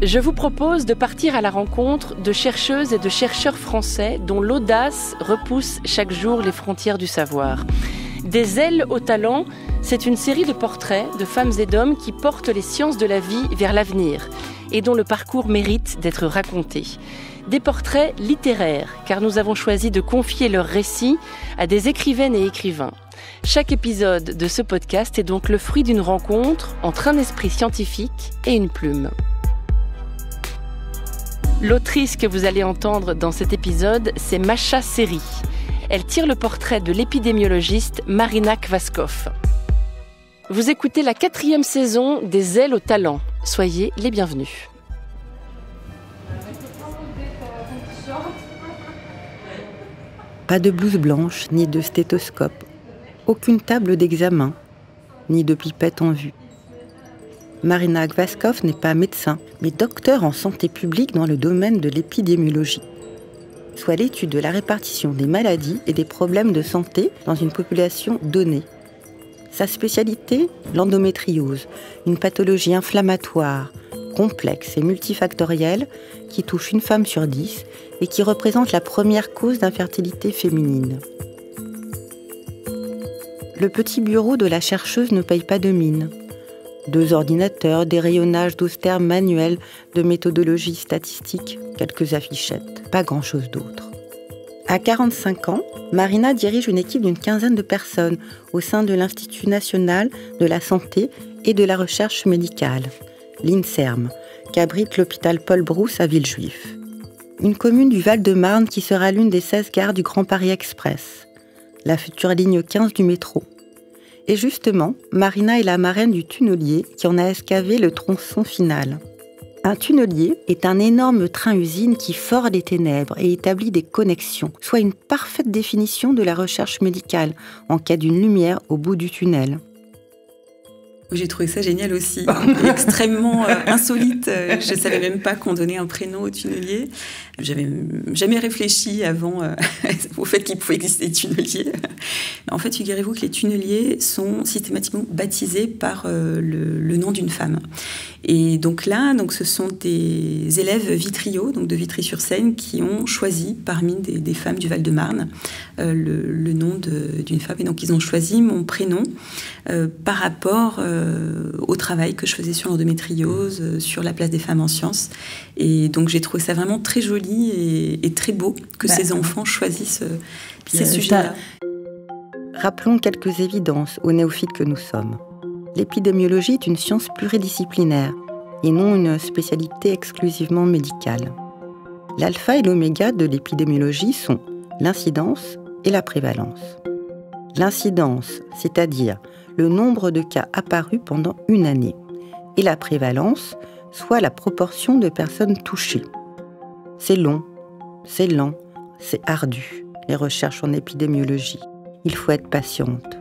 Je vous propose de partir à la rencontre de chercheuses et de chercheurs français dont l'audace repousse chaque jour les frontières du savoir. Des ailes au talent, c'est une série de portraits de femmes et d'hommes qui portent les sciences de la vie vers l'avenir et dont le parcours mérite d'être raconté. Des portraits littéraires, car nous avons choisi de confier leurs récits à des écrivaines et écrivains. Chaque épisode de ce podcast est donc le fruit d'une rencontre entre un esprit scientifique et une plume. L'autrice que vous allez entendre dans cet épisode, c'est Masha Seri. Elle tire le portrait de l'épidémiologiste Marina Kvaskov. Vous écoutez la 4e saison des Ailes au talent. Soyez les bienvenus. Pas de blouse blanche, ni de stéthoscope. Aucune table d'examen, ni de pipette en vue. Marina Kvaskov n'est pas médecin, mais docteur en santé publique dans le domaine de l'épidémiologie, soit l'étude de la répartition des maladies et des problèmes de santé dans une population donnée. Sa spécialité, l'endométriose, une pathologie inflammatoire, complexe et multifactorielle qui touche une femme sur 10 et qui représente la première cause d'infertilité féminine. Le petit bureau de la chercheuse ne paye pas de mine. 2 ordinateurs, des rayonnages d'austères manuels, de méthodologie statistique, quelques affichettes, pas grand-chose d'autre. À 45 ans, Marina dirige une équipe d'une 15aine de personnes au sein de l'Institut national de la santé et de la recherche médicale, l'INSERM, qui abrite l'hôpital Paul Brousse à Villejuif. Une commune du Val-de-Marne qui sera l'une des 16 gares du Grand Paris Express, la future ligne 15 du métro. Et justement, Marina est la marraine du tunnelier qui en a excavé le tronçon final. Un tunnelier est un énorme train-usine qui ford les ténèbres et établit des connexions, soit une parfaite définition de la recherche médicale en cas d'une lumière au bout du tunnel. J'ai trouvé ça génial aussi, extrêmement insolite. Je ne savais même pas qu'on donnait un prénom au tunnelier. J'avais jamais réfléchi avant au fait qu'il pouvait exister des tunneliers. En fait, figurez-vous que les tunneliers sont systématiquement baptisés par le nom d'une femme. Et donc là, ce sont des élèves Vitrio, donc de Vitry-sur-Seine, qui ont choisi parmi des femmes du Val-de-Marne le nom d'une femme. Et donc ils ont choisi mon prénom par rapport au travail que je faisais sur l'endométriose, sur la place des femmes en sciences. Et donc j'ai trouvé ça vraiment très joli et très beau que ces enfants choisissent ces sujets-là. Rappelons quelques évidences aux néophytes que nous sommes. L'épidémiologie est une science pluridisciplinaire et non une spécialité exclusivement médicale. L'alpha et l'oméga de l'épidémiologie sont l'incidence et la prévalence. L'incidence, c'est-à-dire le nombre de cas apparus pendant une année, et la prévalence, soit la proportion de personnes touchées. C'est long, c'est lent, c'est ardu, les recherches en épidémiologie. Il faut être patiente.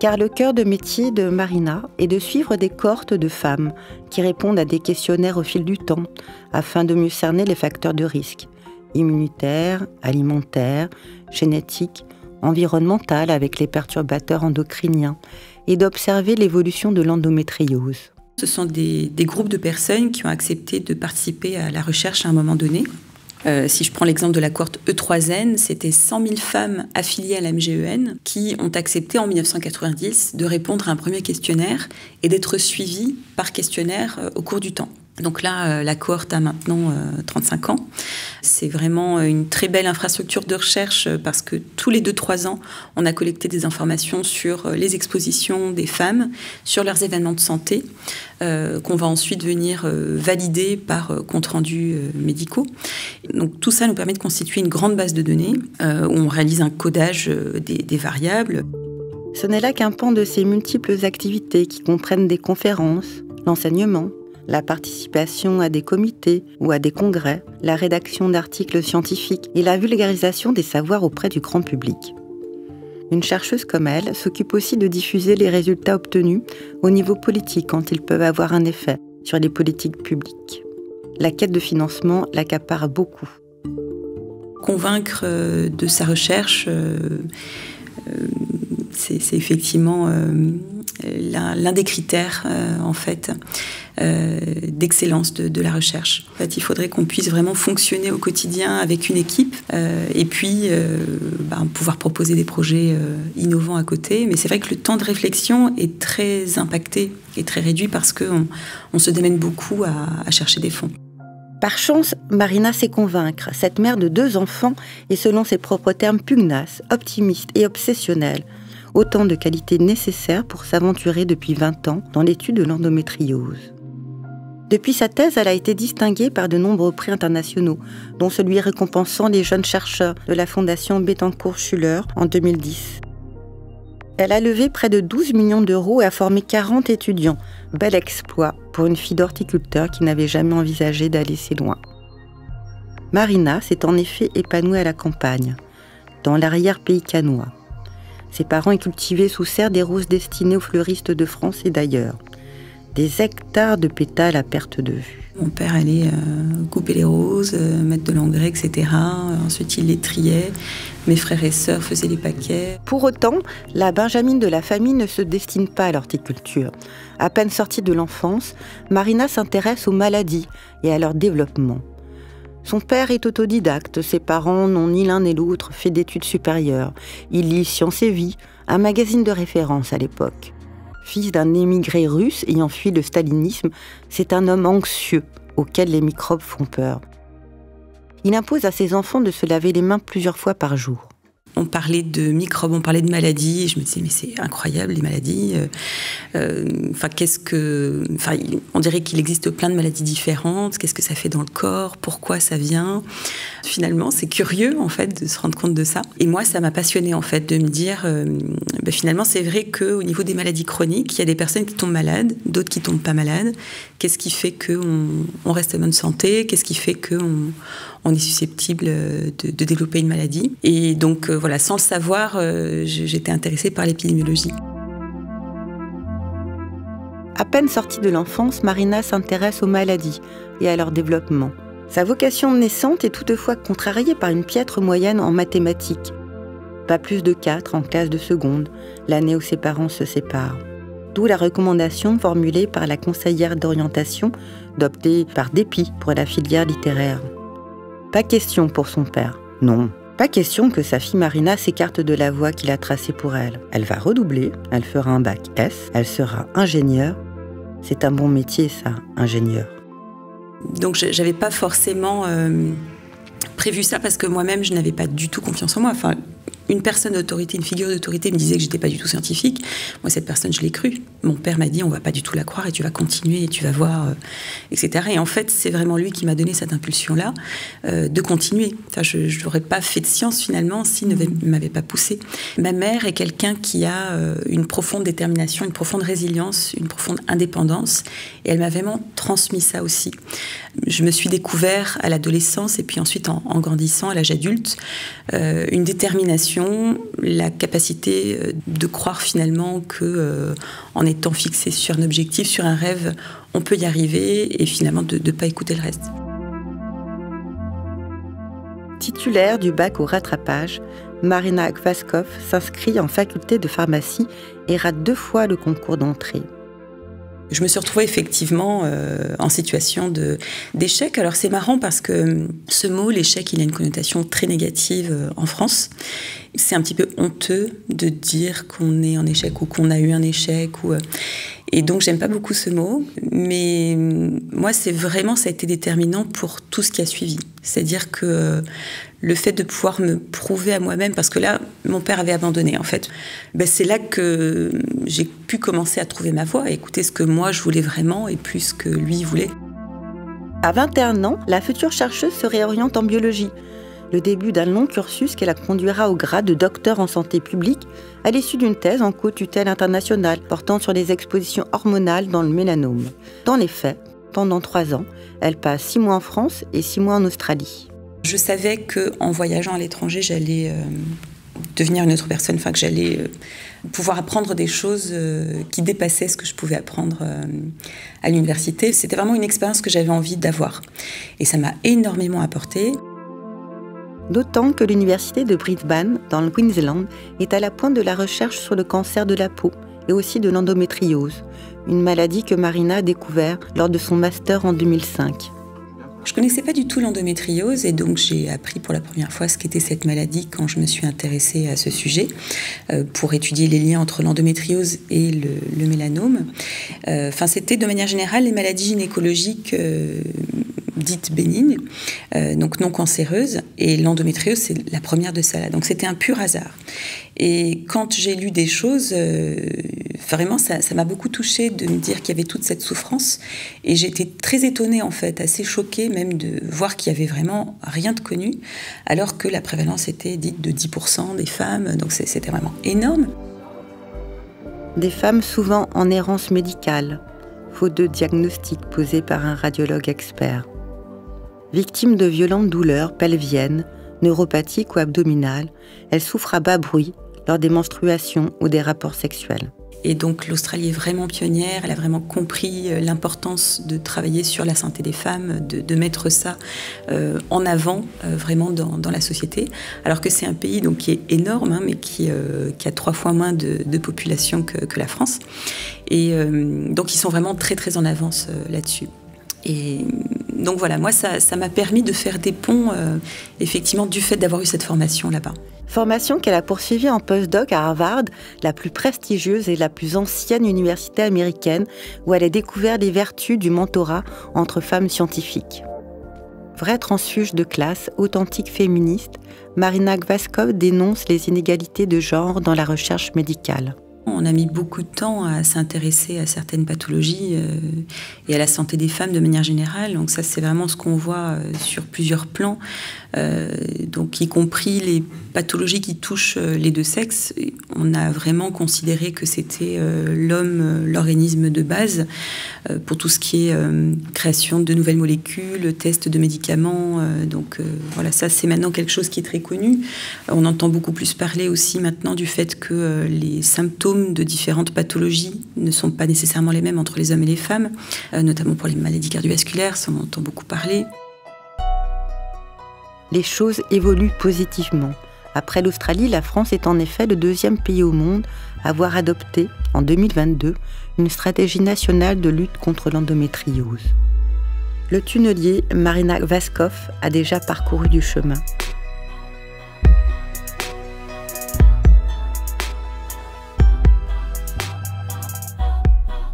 Car le cœur de métier de Marina est de suivre des cohortes de femmes qui répondent à des questionnaires au fil du temps afin de mieux cerner les facteurs de risque, immunitaires, alimentaires, génétiques, environnementales avec les perturbateurs endocriniens et d'observer l'évolution de l'endométriose. Ce sont des groupes de personnes qui ont accepté de participer à la recherche à un moment donné. Si je prends l'exemple de la cohorte E3N, c'était 100 000 femmes affiliées à la MGEN qui ont accepté en 1990 de répondre à un premier questionnaire et d'être suivies par questionnaire au cours du temps. Donc là, la cohorte a maintenant 35 ans. C'est vraiment une très belle infrastructure de recherche parce que tous les 2-3 ans, on a collecté des informations sur les expositions des femmes, sur leurs événements de santé, qu'on va ensuite venir valider par comptes-rendus médicaux. Donc tout ça nous permet de constituer une grande base de données où on réalise un codage des variables. Ce n'est là qu'un pan de ces multiples activités qui comprennent des conférences, l'enseignement, la participation à des comités ou à des congrès, la rédaction d'articles scientifiques et la vulgarisation des savoirs auprès du grand public. Une chercheuse comme elle s'occupe aussi de diffuser les résultats obtenus au niveau politique quand ils peuvent avoir un effet sur les politiques publiques. La quête de financement l'accapare beaucoup. Convaincre de sa recherche, c'est effectivement l'un des critères, en fait, d'excellence de la recherche. En fait, il faudrait qu'on puisse vraiment fonctionner au quotidien avec une équipe et puis pouvoir proposer des projets innovants à côté. Mais c'est vrai que le temps de réflexion est très impacté et très réduit parce qu'on se démène beaucoup à chercher des fonds. Par chance, Marina sait convaincre. Cette mère de 2 enfants est, selon ses propres termes, pugnace, optimiste et obsessionnelle. Autant de qualités nécessaires pour s'aventurer depuis 20 ans dans l'étude de l'endométriose. Depuis sa thèse, elle a été distinguée par de nombreux prix internationaux, dont celui récompensant les jeunes chercheurs de la Fondation Bettencourt-Schuller en 2010. Elle a levé près de 12 millions d'euros et a formé 40 étudiants. Bel exploit pour une fille d'horticulteur qui n'avait jamais envisagé d'aller si loin. Marina s'est en effet épanouie à la campagne, dans l'arrière-pays cannois. Ses parents y cultivaient sous serre des roses destinées aux fleuristes de France et d'ailleurs. Des hectares de pétales à perte de vue. Mon père allait couper les roses, mettre de l'engrais, etc. Ensuite, il les triait. Mes frères et sœurs faisaient les paquets. Pour autant, la benjamine de la famille ne se destine pas à l'horticulture. À peine sortie de l'enfance, Marina s'intéresse aux maladies et à leur développement. Son père est autodidacte, ses parents n'ont ni l'un ni l'autre fait d'études supérieures. Il lit Science et Vie, un magazine de référence à l'époque. Fils d'un émigré russe ayant fui le stalinisme, c'est un homme anxieux auquel les microbes font peur. Il impose à ses enfants de se laver les mains plusieurs fois par jour. On parlait de microbes, on parlait de maladies. Et je me disais, mais c'est incroyable, les maladies. On dirait qu'il existe plein de maladies différentes. Qu'est-ce que ça fait dans le corps? Pourquoi ça vient? Finalement, c'est curieux, en fait, de se rendre compte de ça. Et moi, ça m'a passionnée, en fait, de me dire, finalement, c'est vrai qu'au niveau des maladies chroniques, il y a des personnes qui tombent malades, d'autres qui tombent pas malades. Qu'est-ce qui fait qu'on reste en bonne santé? Qu'est-ce qui fait qu'on est susceptible de développer une maladie? Et donc, voilà, sans le savoir, j'étais intéressée par l'épidémiologie. À peine sortie de l'enfance, Marina s'intéresse aux maladies et à leur développement. Sa vocation naissante est toutefois contrariée par une piètre moyenne en mathématiques. Pas plus de 4 en classe de seconde, l'année où ses parents se séparent. D'où la recommandation formulée par la conseillère d'orientation d'opter par dépit pour la filière littéraire. Pas question pour son père, non. Pas question que sa fille Marina s'écarte de la voie qu'il a tracée pour elle. Elle va redoubler, elle fera un bac S, elle sera ingénieure. C'est un bon métier, ça, ingénieur. Donc j'avais pas forcément prévu ça parce que moi-même je n'avais pas du tout confiance en moi. Enfin, une personne d'autorité, une figure d'autorité me disait que j'étais pas du tout scientifique. Moi, cette personne, je l'ai crue. Mon père m'a dit, on va pas du tout la croire et tu vas continuer et tu vas voir, etc. Et en fait, c'est vraiment lui qui m'a donné cette impulsion-là de continuer. Enfin, je n'aurais pas fait de science finalement s'il ne m'avait pas poussée. Ma mère est quelqu'un qui a une profonde détermination, une profonde résilience, une profonde indépendance. Et elle m'a vraiment transmis ça aussi. Je me suis découvert à l'adolescence et puis ensuite en grandissant à l'âge adulte, une détermination, la capacité de croire finalement que en étant fixé sur un objectif, sur un rêve, on peut y arriver et finalement de ne pas écouter le reste. Titulaire du bac au rattrapage, Marina Kvaskov s'inscrit en faculté de pharmacie et rate 2 fois le concours d'entrée. Je me suis retrouvée effectivement en situation d'échec. Alors c'est marrant parce que ce mot, l'échec, il a une connotation très négative en France. C'est un petit peu honteux de dire qu'on est en échec ou qu'on a eu un échec. Et donc j'aime pas beaucoup ce mot. Mais moi, ça a été déterminant pour tout ce qui a suivi. C'est-à-dire que le fait de pouvoir me prouver à moi-même, parce que là, mon père avait abandonné, en fait. C'est là que j'ai pu commencer à trouver ma voie, à écouter ce que moi je voulais vraiment et plus ce que lui voulait. À 21 ans, la future chercheuse se réoriente en biologie. Le début d'un long cursus qui la conduira au grade de docteur en santé publique à l'issue d'une thèse en co-tutelle internationale portant sur les expositions hormonales dans le mélanome. Dans les faits, pendant 3 ans, elle passe 6 mois en France et 6 mois en Australie. Je savais qu'en voyageant à l'étranger, j'allais devenir une autre personne, enfin que j'allais pouvoir apprendre des choses qui dépassaient ce que je pouvais apprendre à l'université. C'était vraiment une expérience que j'avais envie d'avoir. Et ça m'a énormément apporté. D'autant que l'université de Brisbane, dans le Queensland, est à la pointe de la recherche sur le cancer de la peau et aussi de l'endométriose, une maladie que Marina a découvert lors de son master en 2005. Je ne connaissais pas du tout l'endométriose et donc j'ai appris pour la première fois ce qu'était cette maladie quand je me suis intéressée à ce sujet pour étudier les liens entre l'endométriose et le mélanome. C'était de manière générale les maladies gynécologiques dites bénignes, donc non cancéreuses, et l'endométriose c'est la première de celles-là. Donc c'était un pur hasard. Et quand j'ai lu des choses, vraiment ça m'a beaucoup touchée de me dire qu'il y avait toute cette souffrance. Et j'étais très étonnée en fait, assez choquée même de voir qu'il y avait vraiment rien de connu, alors que la prévalence était dite de 10% des femmes, donc c'était vraiment énorme. Des femmes souvent en errance médicale, faute de diagnostic posé par un radiologue expert. Victimes de violentes douleurs pelviennes, neuropathiques ou abdominales, elles souffrent à bas bruit lors des menstruations ou des rapports sexuels. Et donc l'Australie est vraiment pionnière, elle a vraiment compris l'importance de travailler sur la santé des femmes, de mettre ça en avant vraiment dans la société. Alors que c'est un pays donc, qui est énorme, mais qui a 3 fois moins de population que la France. Et donc ils sont vraiment très très en avance là-dessus. Et donc voilà, moi ça m'a permis de faire des ponts effectivement du fait d'avoir eu cette formation là-bas. Formation qu'elle a poursuivie en post-doc à Harvard, la plus prestigieuse et la plus ancienne université américaine, où elle a découvert les vertus du mentorat entre femmes scientifiques. Vraie transfuge de classe, authentique féministe, Marina Gvaskov dénonce les inégalités de genre dans la recherche médicale. On a mis beaucoup de temps à s'intéresser à certaines pathologies et à la santé des femmes de manière générale. Donc ça, c'est vraiment ce qu'on voit sur plusieurs plans, donc y compris les pathologies qui touchent les deux sexes. On a vraiment considéré que c'était l'homme, l'organisme de base pour tout ce qui est création de nouvelles molécules, tests de médicaments. Donc voilà, ça c'est maintenant quelque chose qui est très connu. On entend beaucoup plus parler aussi maintenant du fait que les symptômes de différentes pathologies ne sont pas nécessairement les mêmes entre les hommes et les femmes, notamment pour les maladies cardiovasculaires, ça on entend beaucoup parler. Les choses évoluent positivement. Après l'Australie, la France est en effet le 2e pays au monde à avoir adopté, en 2022, une stratégie nationale de lutte contre l'endométriose. Le tunnelier Marina Gvaskov a déjà parcouru du chemin.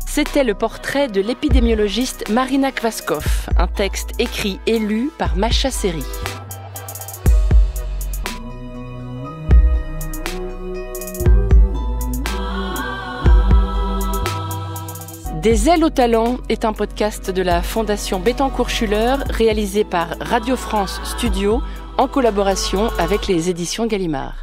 C'était le portrait de l'épidémiologiste Marina Gvaskov, un texte écrit et lu par Macha Seri. Des ailes au talent est un podcast de la Fondation Bettencourt-Schuller réalisé par Radio France Studio en collaboration avec les éditions Gallimard.